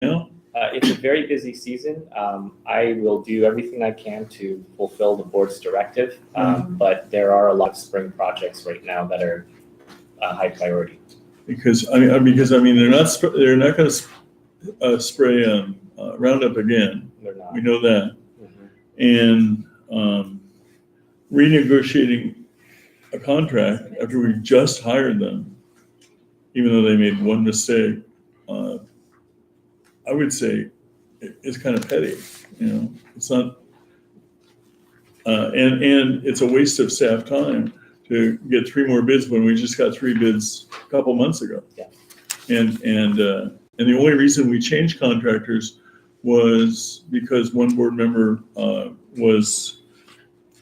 now? It's a very busy season. I will do everything I can to fulfill the board's directive, but there are a lot of spring projects right now that are high priority. Because they're not going to spray Roundup again. They're not. We know that. Mm-hmm. And renegotiating a contract after we just hired them, even though they made one mistake, I would say it's kind of petty. It's not, and it's a waste of staff time to get 3 more bids when we just got 3 bids a couple months ago. Yeah. And the only reason we changed contractors was because one board member was.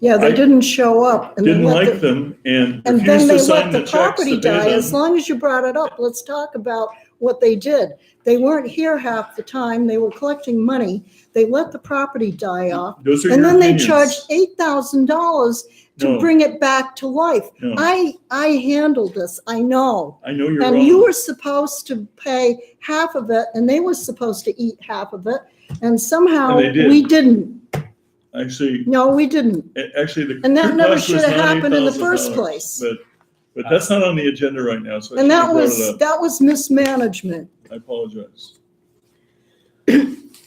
Yeah, they didn't show up. And didn't like them and refused then to they sign let the the checks property to pay die. them. As long as you brought it up, let's talk about what they did. They weren't here half the time. They were collecting money. They let the property die off. Those are And your then they opinions. charged $8,000 to No. bring it back to life. No. I handled this. I know. I know you're And wrong. you were supposed to pay half of it, and they were supposed to eat half of it. And somehow And they did. we didn't. Actually, No, we didn't. the And that true never cost should was have not happened in the $8,000, first place. But that's not on the agenda right now, so I And shouldn't have brought it up. that was mismanagement. I apologize.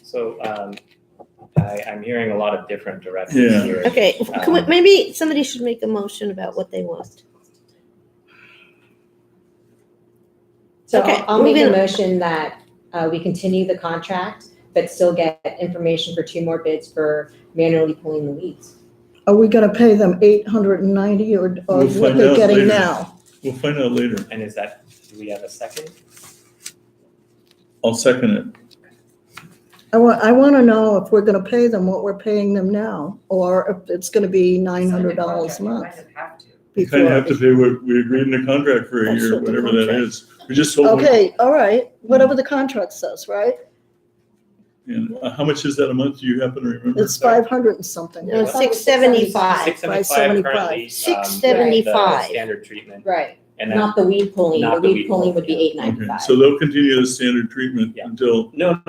So I'm hearing a lot of different directives Yeah. here. Okay, maybe somebody should make a motion about what they want. So Okay, I'll make a moving on. motion that we continue the contract, but still get information for 2 more bids for manually pulling the weeds. Are we gonna pay them $890 or We'll what find they're out getting later. now? We'll find out later. And do we have a second? I'll second it. I want to know if we're gonna pay them what we're paying them now, or if it's gonna be $900 a month. We kind of have to pay what we agreed in the contract for a That's year, what the whatever that contract- is. We just told them. Okay, all right, whatever the contract says, right? And how much is that a month? Do you happen to remember? It's 500 and something. No, 675. 675 currently. $675. The standard treatment. Right, And then, not the weed pulling. Not The the weed weed pulling would pulling, be Okay, $895. so they'll continue the standard treatment Yeah. until, no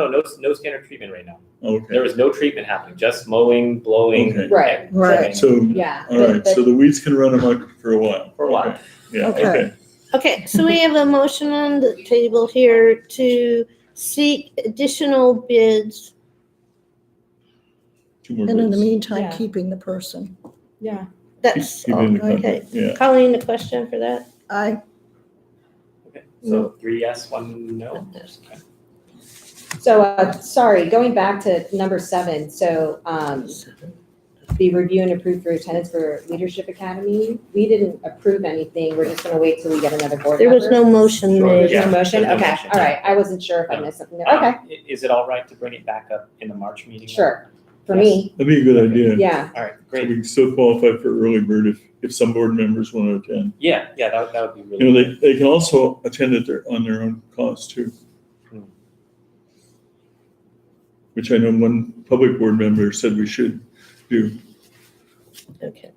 standard treatment right now. okay. There is no treatment happening, just mowing, blowing. Okay. Right. and Right. trimming. So, Yeah. all right, so the weeds can run amok for a while. For a while. Okay. Yeah, Okay. okay. Okay, so we have a motion on the table here to seek additional bids. 2 more And in the bids. meantime, Yeah. keeping the person. Yeah. That's, Keep in the okay. contract, yeah. Colleen, a question for that? I, Okay, so 3 yes, 1 no. Okay. So, sorry, going back to number 7, so, the review and approve for attendance for Leadership Academy, we didn't approve anything, we're just gonna wait till we get another board There was member? no motion Sure, made. There's Yeah, no motion? there's no Okay, motion. all right, I wasn't sure if I missed something there, okay, Is it all right to bring it back up in the March meeting? sure, for Yes. me, That'd be a good idea. yeah, All right, So great. we can still qualify for early bird if some board members want to attend. Yeah, that would be really good. They can also attend on their own cost too. Hmm. Which I know one public board member said we should do. Okay.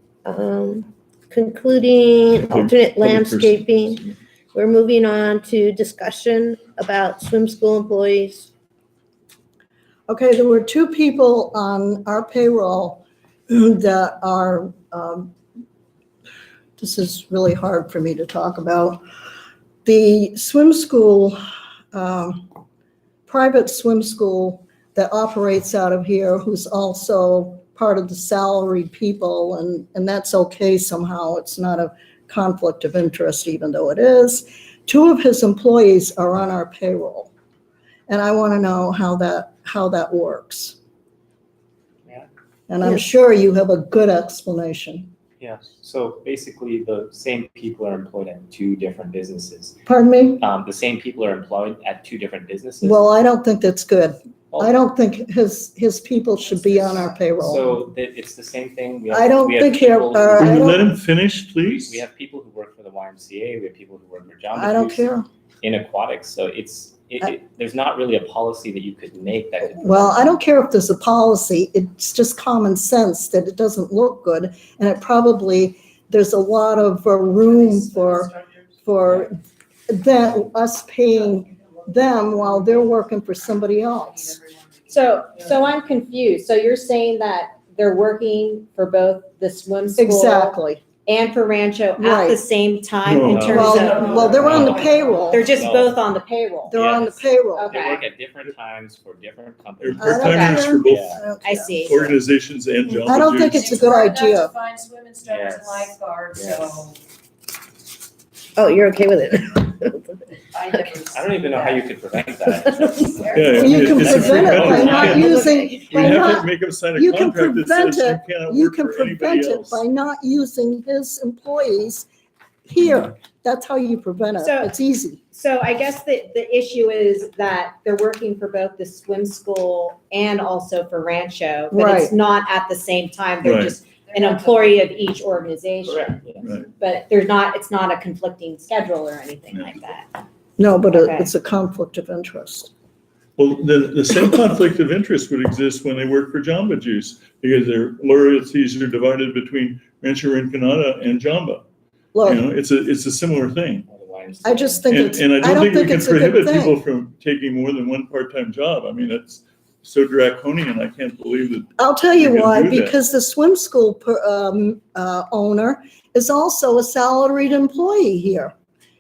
Concluding alternate Public person. landscaping. We're moving on to discussion about swim school employees. okay, there were 2 people on our payroll that are, this is really hard for me to talk about. The swim school, private swim school that operates out of here, who's also part of the salaried people, and that's okay somehow. It's not a conflict of interest, even though it is. 2 of his employees are on our payroll. And I want to know how that works. Yeah. And I'm Yes. sure you have a good explanation. Yeah, so basically the same people are employed at 2 different businesses. Pardon me? The same people are employed at 2 different businesses. Well, I don't think that's good. Well, I don't think his people should be on our payroll. So it's the same thing. We I don't we have think here, people- I Can you don't- let him finish, please? We have people who work for the YMCA, we have people who work for John I don't Deere's care. in aquatics, so there's not really a policy that you could make that could. Well, I don't care if there's a policy. It's just common sense that it doesn't look good. And it probably, there's a lot of room for that, us paying them while they're working for somebody else. So I'm confused. So you're saying that they're working for both the swim school Exactly. and for Rancho at Right. the same time in No. terms Well, of, well, they're on the payroll. they're just No. both on the payroll? They're on the Yes. payroll. Okay. They work at different times for different They're companies. I don't part-timers care. for both Yeah. I don't I care. see. organizations and Jamba I don't think Juice. it's a good hard enough idea. to find swim instructors and Yes. lifeguards, Yes. so Oh, you're okay with it? I never. I don't even know how you could prevent that. Yeah, You can it's a prevent it by preventative not plan. using, We by have not, to make them sign a you can contract that prevent says you it- cannot you work can for anybody prevent it else. by not using his employees here. That's how you prevent it. So- It's easy. So I guess the issue is that they're working for both the swim school and also for Rancho, but it's Right. not at the same time. They're Right. just an employee of each organization. Correct, yes. Right. But it's not a conflicting schedule or anything No. like that. No, but Okay. it's a conflict of interest. Well, the same conflict of interest would exist when they work for Jamba Juice, because their loyalties are divided between Rancho Rinconada and Jamba. You Look, know, it's a similar thing. Or the YMCA. I just think And, it's, and I I don't don't think we think can it's a good prohibit people thing. from taking more than one part-time job. I mean, that's so draconian, I can't believe that. I'll tell you You can why, do that. because the swim school owner is also a salaried employee here.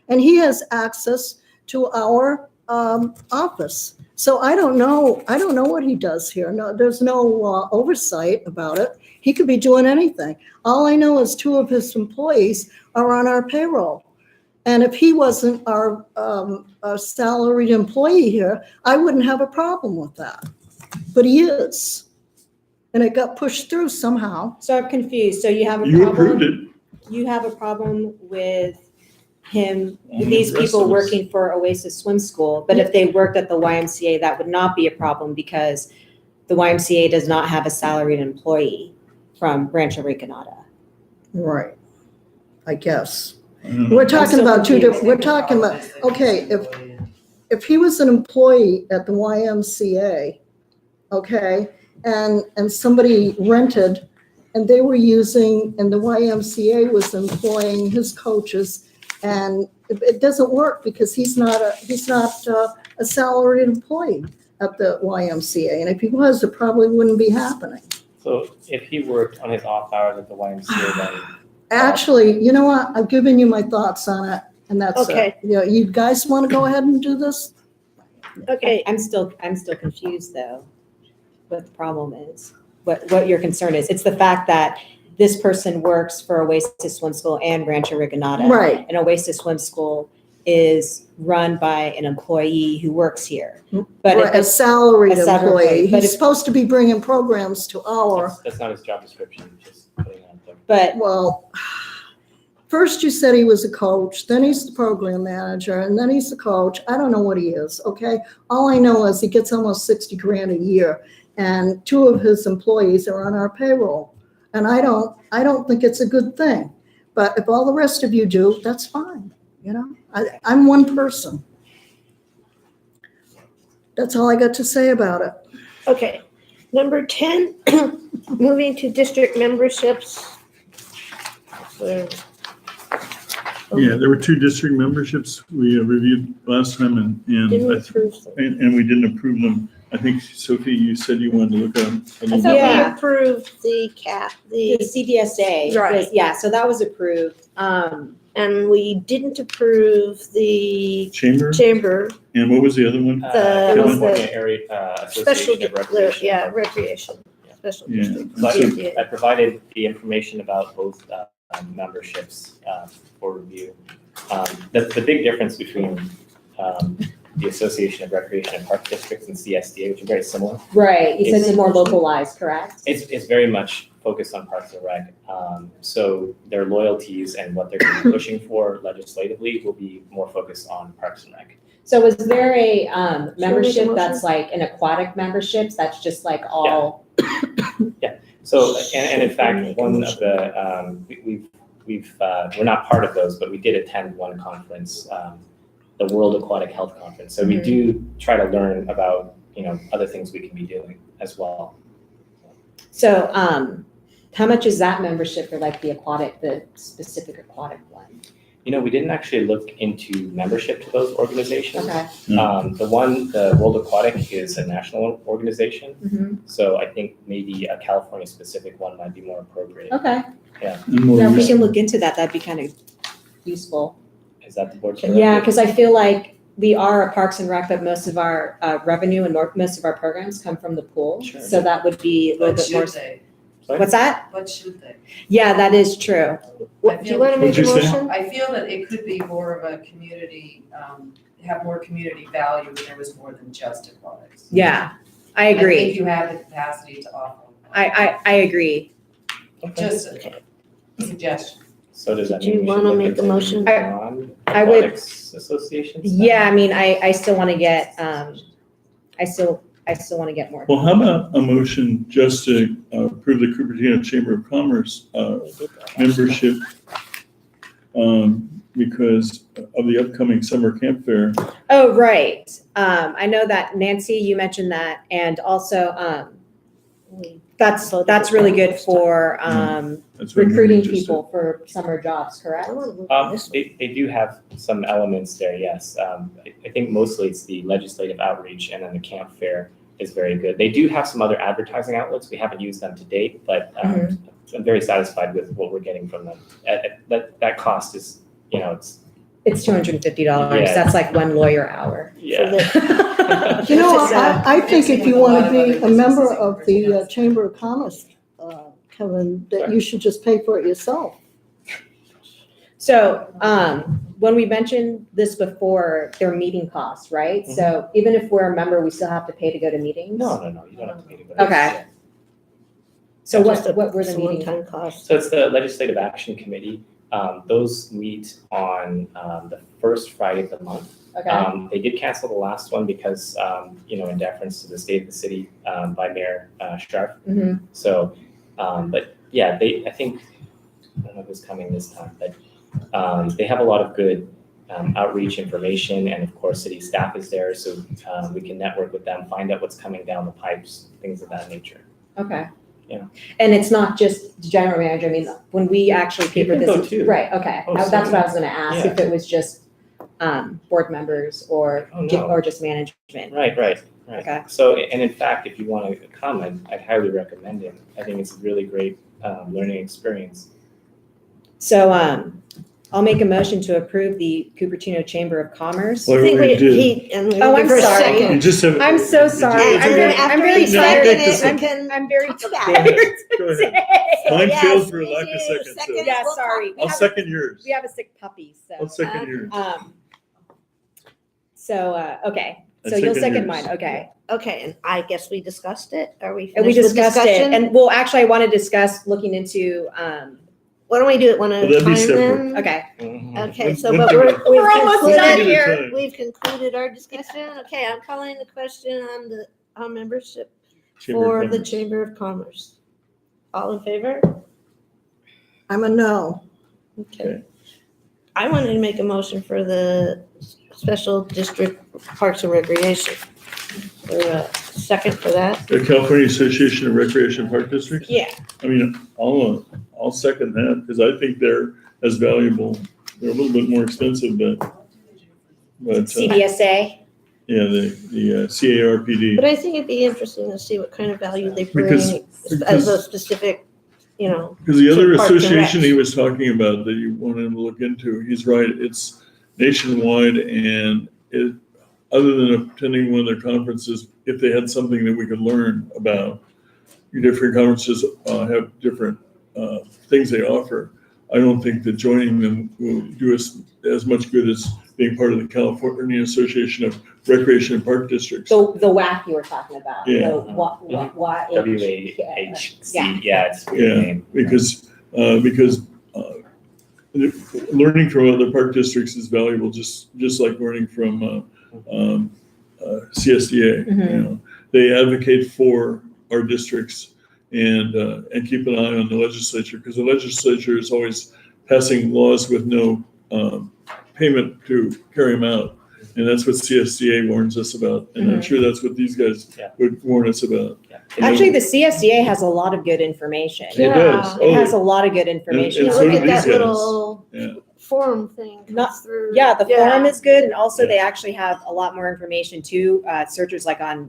And he has access to our office. So I don't know what he does here. No, there's no oversight about it. He could be doing anything. All I know is 2 of his employees are on our payroll. And if he wasn't our salaried employee here, I wouldn't have a problem with that. But he is. And it got pushed through somehow. So I'm confused. So you have a You approved problem, it. you have a problem with him, And these the rest people of us. working for Oasis Swim School, but if they worked at the YMCA, that would not be a problem because the YMCA does not have a salaried employee from Rancho Rinconada. Right. I guess. I don't know. We're talking still about 2 confused. different, we're talking about, okay, if he was an employee at the YMCA, okay, and somebody rented and they were using, and the YMCA was employing his coaches, and it doesn't work because he's not a salaried employee at the YMCA. And if he was, it probably wouldn't be happening. So if he worked on his off hours at the YMCA, then Actually, you know what? I've given you my thoughts on it, and that's Okay. it. You know, you guys want to go ahead and do this? Okay, I'm still confused though, what the problem is, what your concern is. It's the fact that this person works for Oasis Swim School and Rancho Rinconada. Right. And Oasis Swim School is run by an employee who works here. But if Right, a it's, salaried a salaried employee. employee, but He's if- supposed to be bringing programs to our, that's not his job description, just putting it out there. but well, first you said he was a coach, then he's the program manager, and then he's the coach. I don't know what he is, okay? All I know is he gets almost 60 grand a year, and 2 of his employees are on our payroll. And I don't think it's a good thing. But if all the rest of you do, that's fine, you know? I'm one person. That's all I got to say about it. okay. Number 10, moving to district memberships. Where- Yeah, there were 2 district memberships we reviewed last time Didn't and approve them. and we didn't approve them. I think, Sophie, you said you wanted to look at them a I little thought bit. Yeah. we approved the the the, CDSA, Right. yeah, so that was approved. and we didn't approve the Chamber, chamber, and what was the other one? The- it was California the Area special, Association of Recreation. yeah, recreation, special Yeah. district. So Yeah. I provided the information about both memberships for review. The big difference between the Association of Recreation and Park Districts and CSDA, which are very similar, Right, you said It's- it's more localized, correct? it's very much focused on Parks and Rec. So their loyalties and what they're going to be pushing for legislatively will be more focused on Parks and Rec. So is there a membership motion? that's like an aquatic memberships, that's just like all? So, and in fact, one of the, we're not part of those, but we did attend one conference, the World Aquatic Health Conference. So we do try to learn about, other things we can be doing as well. So how much is that membership for like the specific aquatic one? We didn't actually look into membership to those organizations. Okay. The World Aquatic is a national organization, Mhm. so I think maybe a California-specific one might be more appropriate. Okay. And more Yeah, if we useful. can look into that, that'd be kind of useful. Is that the board's Yeah, directive? because I feel like we are a Parks and Rec, but most of our revenue and most of our programs come from the pool. Sure. So that would be a little What bit more. should they? Sorry? What's that? What should they? Yeah, that is true. What, do you want to make What'd a you say? motion? I feel that it could be more of a community, have more community value if there was more than just aquatics. Yeah, I I think agree. you have the capacity to offer. I agree. Just Okay. a suggestion. So does that Do you mean we should wanna look make a into motion? I would- non-aquatics associations? Yeah, I mean, I still want to get, I still want to get more. Well, how about a motion just to approve the Cupertino Chamber of Commerce membership because of the upcoming summer camp fair? Oh, right. I know that Nancy, you mentioned that, and also, that's really good for, That's what I'm recruiting interested. people for summer jobs, correct? They do have some elements there, yes. I think mostly it's the legislative outreach and then the camp fair is very good. They do have some other advertising outlets. We haven't used them to date, but I'm very satisfied with what we're getting from them. That cost is, It's $250. Yeah. That's like one lawyer hour. yeah. You know, So- I think if you Mixing with a want lot to of be other a member businesses of and the everything else. Chamber of Commerce, Kevin, that you should just pay for it yourself. So, when we mentioned this before, they're meeting costs, right? So even if we're a member, we still have to pay to go to meetings? No, you don't have to pay to go. Okay. So what were the It's a meetings? one-time cost. So it's the Legislative Action Committee. Those meet on the first Friday of the month. Okay, They did cancel the last one because, in deference to the state of the city by Mayor Sharp. Mhm. So, but yeah, I think, I don't know who's coming this time, but they have a lot of good outreach information, and of course, city staff is there, so we can network with them, find out what's coming down the pipes, things of that nature. okay. Yeah. And it's not just the general manager, I mean, when we actually pay You for can go this, too. right, okay. Oh, That's what I was gonna ask, yeah. if it was just, board members or, Oh, no. or just management. Right. Okay. So, and in fact, if you want to come, I'd highly recommend it. I think it's a really great learning experience. So, I'll make a motion to approve the Cupertino Chamber of Commerce. Well, I think we did. Oh, I'm sorry. You just have. I'm so sorry. It's I'm okay. really- I'm really No, tired. take this one. I'm very Go tired. ahead. Go ahead. Mine Yes, failed for me lack of too. seconds, so Seconds, Yeah, we'll sorry. talk. We I'll have- second yours. We have a sick puppy, I'll so. second yours. Okay, I so you'll second second yours. mine, okay. Okay, and I guess we discussed it. Are we And we finished with discussed it, discussion? and well, actually, I want to discuss looking into, Why don't we do it one at Well, a that'd be time separate. then? okay. Okay, so One but thing we're, at a- we've We're almost One done thing concluded, at a here. time. we've concluded our discussion. Okay, I'm calling the question on the, on membership Chamber of for the Commerce. Chamber of Commerce. All in favor? I'm a no. Okay. I wanted to make a motion for the Special District Parks and Recreation. For a second for that? The California Association of Recreation Park Districts? Yeah. I mean, I'll second that because I think they're as valuable. They're a little bit more expensive, but CDSA, yeah, the CARPD. But I think it'd be interesting to see what kind of value they bring Because- as a specific, you know, Because the other to Parks and association Rec. he was talking about that you wanted to look into, he's right, it's nationwide and it, other than attending one of their conferences, if they had something that we could learn about, different conferences have different things they offer. I don't think that joining them will do us as much good as being part of the California Association of Recreation and Park Districts. the WAC you were talking about, the Yeah. WAHC, yeah, it's a weird Yeah, name. because learning from other park districts is valuable, just like learning from CSDA. You know, they advocate for our districts and keep an eye on the legislature because the legislature is always passing laws with no payment to carry them out. And that's what CSDA warns us about. And I'm sure that's what these guys Yeah. would warn us about. Yeah. Actually, the CSDA has a lot of good information. It does. It has a lot of good information. And you so look do at that these guys. little Yeah. forum thing Not- comes through. Yeah, the forum is good, and also they actually have a lot more information too. Searchers like on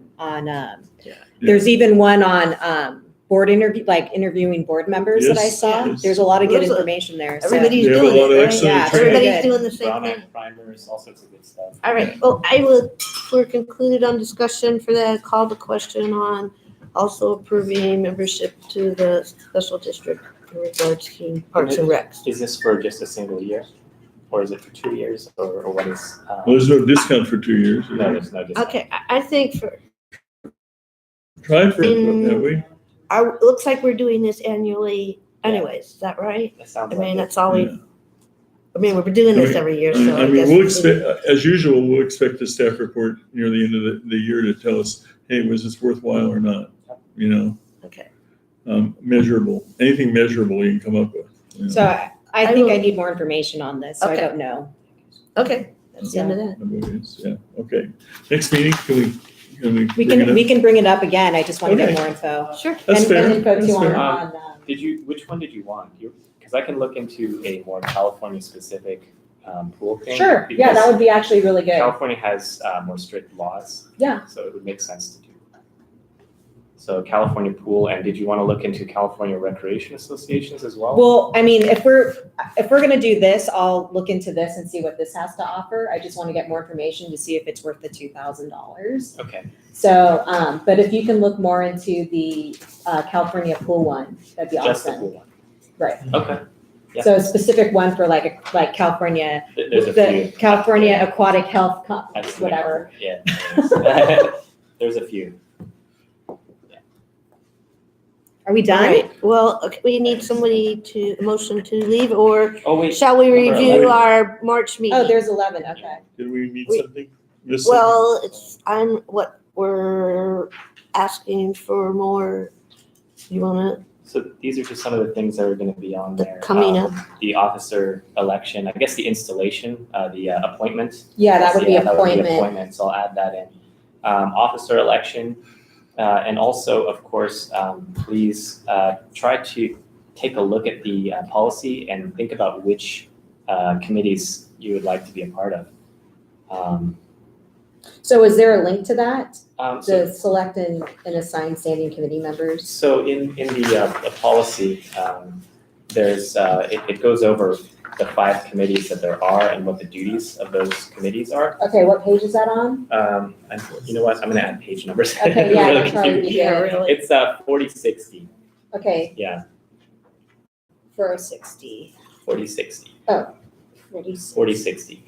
there's even one on board interview, like interviewing board members that I Yes, saw. yes. There's a lot of good There's a- information there. So. Everybody's They have a doing lot it, of right? excellent Yeah, training. Everybody's good. doing the same Brown thing. Act primers, all sorts of good stuff. All right, well, we're concluded on discussion for that, call the question on also approving membership to the special district in regards to Parks and Recs. Is this for just a single year? Or is it for 2 years, or what is? Well, there's no discount for 2 years. No, there's no discount. Okay, I think for, Try for it, have we? it looks like we're doing this annually anyways, is that right? That sounds I like mean, it. that's all Yeah. we're doing this every year, so I I mean, guess. we'll expect, as usual, we'll expect the staff report near the end of the year to tell us, hey, was this worthwhile or not? You know, Okay, measurable, anything measurable you can come up with. you know. So I I think I will- need more information on this, so I Okay. don't know. okay, that's the end of that. I believe it's- Yeah, okay. Next meeting, can we We bring it can, up? we can bring it up again. I just want to get Okay. more info. Sure. That's And- fair, And info that's too on, fair. Which one did you want? Because I can look into a more California-specific pool thing. Sure, yeah, that because would be actually really good. California has more strict laws. Yeah. So it would make sense to do. So California pool, and did you want to look into California recreation associations as well? Well, I mean, if we're gonna do this, I'll look into this and see what this has to offer. I just want to get more information to see if it's worth the $2,000. Okay, So, but if you can look more into the California pool one, that'd be just the awesome. pool one. Right. Okay, yeah. So a specific one for like California, There's a the few. California Aquatic Health, I've seen a whatever. couple. Yeah. There's a few. Are we All done? right, well, okay, we need somebody to, a motion to leave, or Oh, wait. shall we Number review 11. our March meeting? Oh, there's 11, okay. Did we need We- something? Miss something? Well, we're asking for more, you wanna, So these are just some of the things that are going to be on there. coming up? The officer election, I guess the installation, the appointment. Yeah, that would be Yeah, appointment. So I'll add that in. Officer election, and also, of course, please try to take a look at the policy and think about which committees you would like to be a part of. So is there a link to that? So The select and assign standing committee members? So in the policy, there's, it goes over the 5 committees that there are and what the duties of those committees are. Okay, what page is that on? And you know what, I'm gonna add page numbers. Okay, yeah, Really that's probably confusing. be Yeah, good. really. It's 4060, Okay, yeah, for 60. 4060, 46. 4060.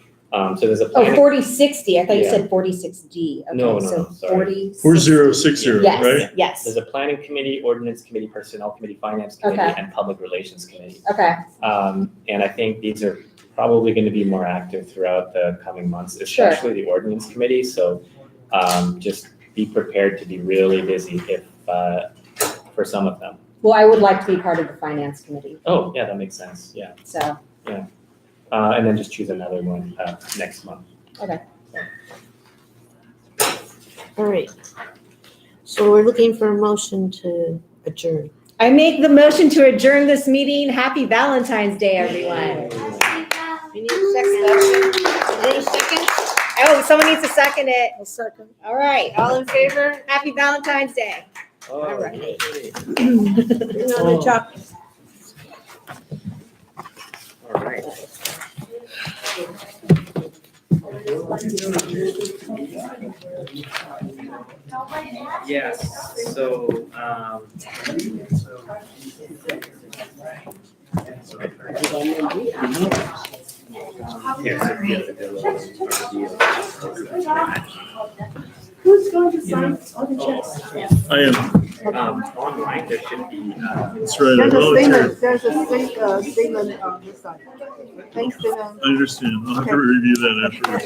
So there's a Oh, planning. 4060, I thought you Yeah. said 4060. No, Okay, no, so no, sorry. 4060, right? Yes, yes, There's a planning committee, ordinance committee, personnel committee, finance committee, Okay. and public relations committee. okay, And I think these are probably going to be more active throughout the coming months, Sure. especially the ordinance committee. So just be prepared to be really busy if, for some of them. well, I would like to be part of the finance committee, Oh, yeah, that makes sense, yeah. so, And then just choose another one next month. All right. So we're looking for a motion to adjourn. I make the motion to adjourn this meeting. Happy Valentine's Day, everyone. You need a second? Any second? Oh, someone needs to second it. A second. All right, all in favor? Happy Valentine's Day. Oh, All right. okay. Bring on the chocolate. All right. Yes, so, Who's going to sign all the checks? I am, online, there should be, that's right, I There's a volunteered. statement, there's a statement on this side. Thanks, Dylan. I understand, I'll have to review that afterwards.